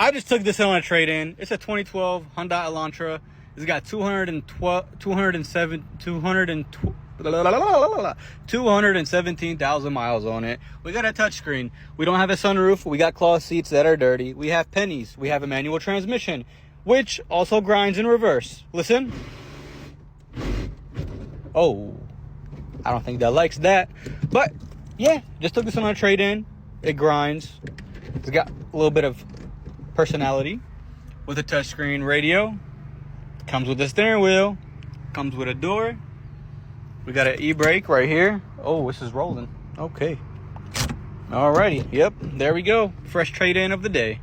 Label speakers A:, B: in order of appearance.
A: I just took this on a trade-in. It's a 2012 Hyundai Elantra. It's got 217,000 miles on it. We got a touchscreen. We don't have a sunroof. We got cloth seats that are dirty. We have pennies. We have a manual transmission, which also grinds in reverse. Listen. Oh, I don't think that likes that. But yeah, just took this on a trade-in. It grinds. It's got a little bit of personality with a touchscreen radio. Comes with a steering wheel. Comes with a door. We got an e-brake right here. Oh, this is rolling. Okay. Alrighty. Yep. There we go. Fresh trade-in of the day.